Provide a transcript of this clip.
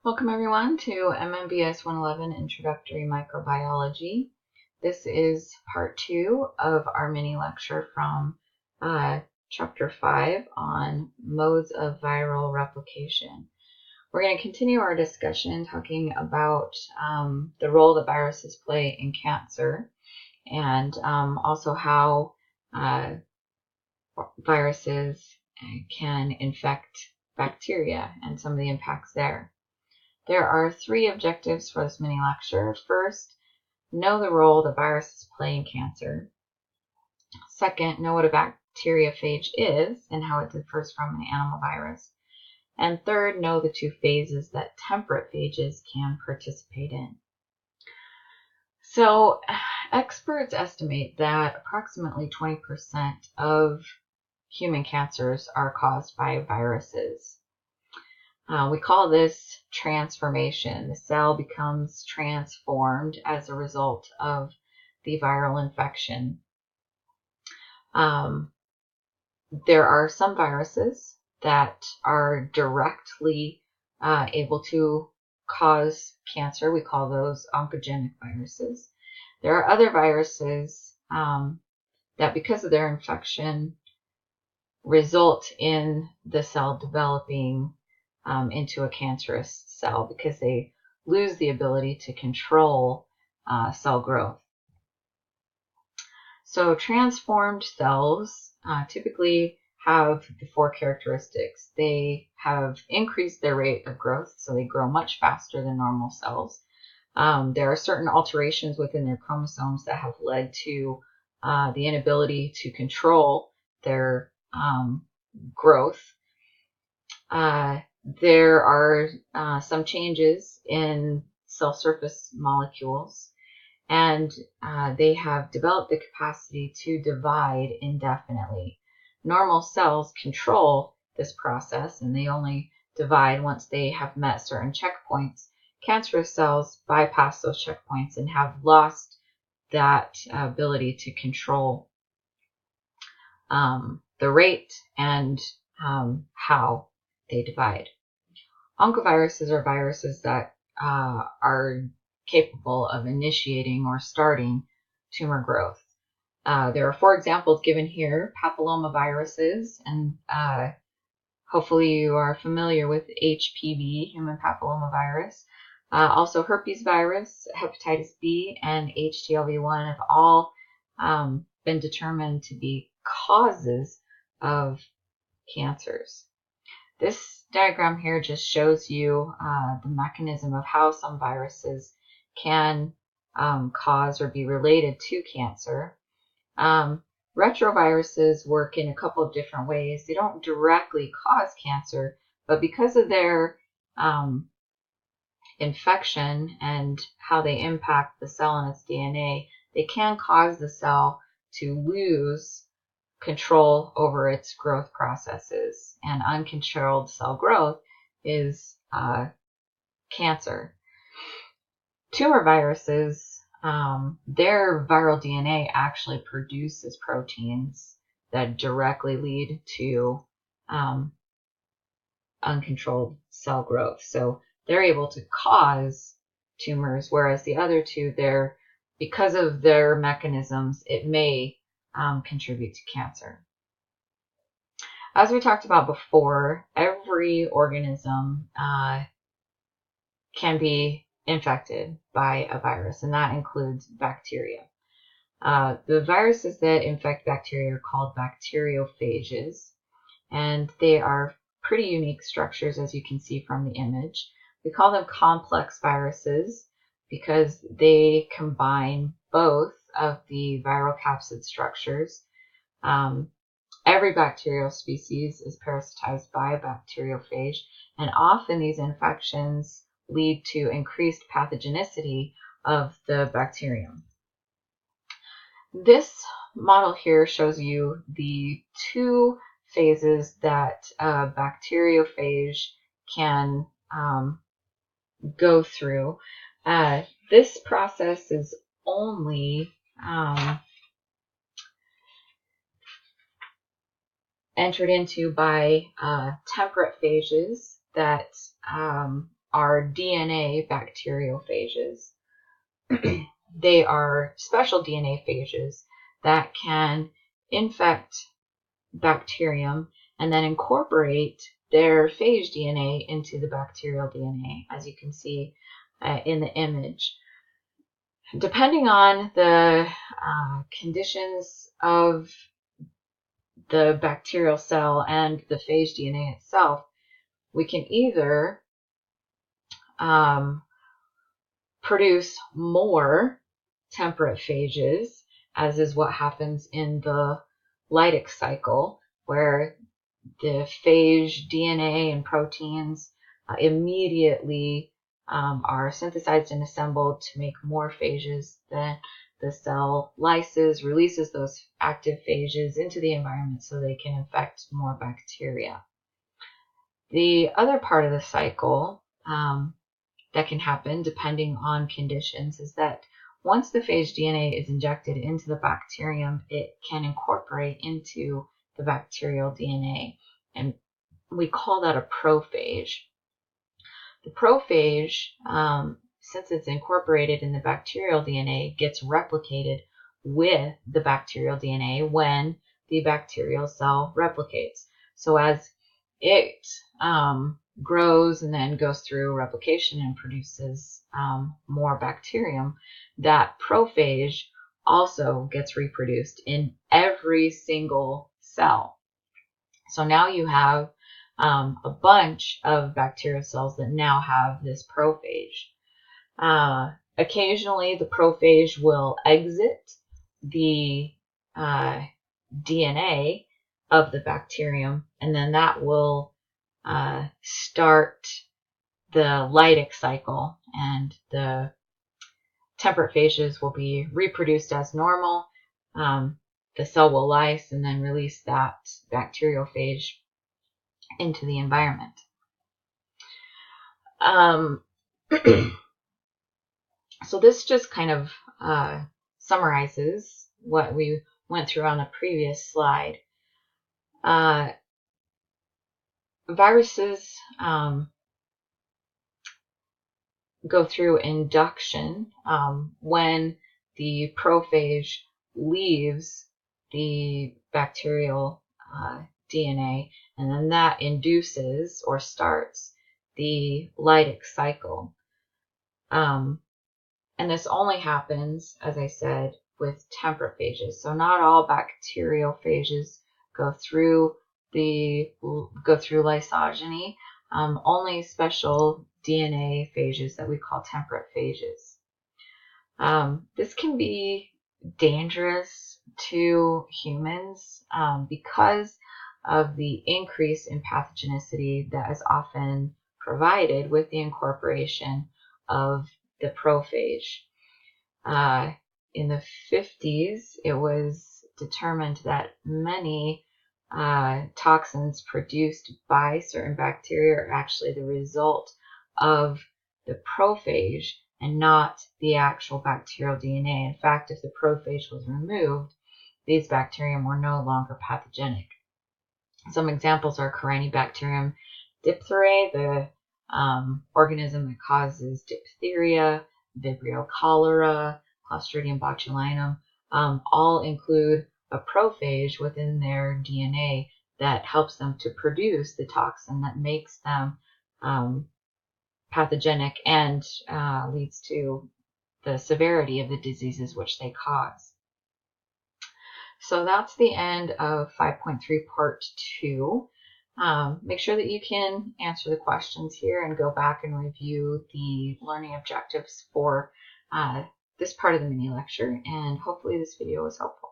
Welcome everyone to MMBS-111 Introductory Microbiology. This is part 2 of our mini lecture from chapter 5 on modes of viral replication. We're going to continue our discussion talking about the role that viruses play in cancer and also how viruses can infect bacteria and some of the impacts there. There are 3 objectives for this mini lecture. First, know the role that viruses play in cancer. Second, know what a bacteriophage is and how it differs from an animal virus. And third, know the 2 phases that temperate phages can participate in. So, experts estimate that approximately 20% of human cancers are caused by viruses. We call this transformation. The cell becomes transformed as a result of the viral infection. There are some viruses that are directly able to cause cancer. We call those oncogenic viruses. There are other viruses that, because of their infection, result in the cell developing into a cancerous cell because they lose the ability to control cell growth. So transformed cells typically have the 4 characteristics. They have increased their rate of growth, so they grow much faster than normal cells. There are certain alterations within their chromosomes that have led to the inability to control their growth. There are some changes in cell surface molecules, and they have developed the capacity to divide indefinitely. Normal cells control this process, and they only divide once they have met certain checkpoints. Cancerous cells bypass those checkpoints and have lost that ability to control the rate and how they divide. Oncoviruses are viruses that are capable of initiating or starting tumor growth. There are 4 examples given here: papillomaviruses, and hopefully you are familiar with HPV, human papillomavirus. Also herpes virus, hepatitis B, and HTLV1 have all been determined to be causes of cancers. This diagram here just shows you the mechanism of how some viruses can cause or be related to cancer. Retroviruses work in a couple of different ways. They don't directly cause cancer, but because of their infection and how they impact the cell and its DNA, they can cause the cell to lose control over its growth processes, and uncontrolled cell growth is cancer. Tumor viruses, their viral DNA actually produces proteins that directly lead to uncontrolled cell growth. So they're able to cause tumors, whereas the other 2, because of their mechanisms, it may contribute to cancer. As we talked about before, every organism can be infected by a virus, and that includes bacteria. The viruses that infect bacteria are called bacteriophages, and they are pretty unique structures, as you can see from the image. We call them complex viruses because they combine both of the viral capsid structures. Every bacterial species is parasitized by a bacteriophage, and often these infections lead to increased pathogenicity of the bacterium. This model here shows you the 2 phases that a bacteriophage can go through. This process is only entered into by temperate phages that are DNA bacteriophages. They are special DNA phages that can infect bacterium and then incorporate their phage DNA into the bacterial DNA, as you can see in the image. Depending on the conditions of the bacterial cell and the phage DNA itself, we can either produce more temperate phages, as is what happens in the lytic cycle, where the phage DNA and proteins immediately are synthesized and assembled to make more phages. Then the cell lyses, releases those active phages into the environment so they can infect more bacteria. The other part of the cycle that can happen depending on conditions is that once the phage DNA is injected into the bacterium, it can incorporate into the bacterial DNA, and we call that a prophage. The prophage, since it's incorporated in the bacterial DNA, gets replicated with the bacterial DNA when the bacterial cell replicates. So as it grows and then goes through replication and produces more bacterium, that prophage also gets reproduced in every single cell. So now you have a bunch of bacterial cells that now have this prophage. Occasionally, the prophage will exit the DNA of the bacterium, and then that will start the lytic cycle, and the temperate phages will be reproduced as normal. The cell will lyse and then release that bacterial phage into the environment. So this just kind of summarizes what we went through on the previous slide. Viruses go through induction when the prophage leaves the bacterial DNA, and then that induces or starts the lytic cycle. And this only happens, as I said, with temperate phages. So not all bacterial phages go through lysogeny. Only special DNA phages that we call temperate phages. This can be dangerous to humans because of the increase in pathogenicity that is often provided with the incorporation of the prophage. In the 50s, it was determined that many toxins produced by certain bacteria are actually the result of the prophage and not the actual bacterial DNA. In fact, if the prophage was removed, these bacteria were no longer pathogenic. Some examples are Corynebacterium diphtheriae, the organism that causes diphtheria, Vibrio cholera, Clostridium botulinum, all include a prophage within their DNA that helps them to produce the toxin that makes them pathogenic and leads to the severity of the diseases which they cause. So that's the end of 5.3 part 2. Make sure that you can answer the questions here and go back and review the learning objectives for this part of the mini lecture, and hopefully this video was helpful.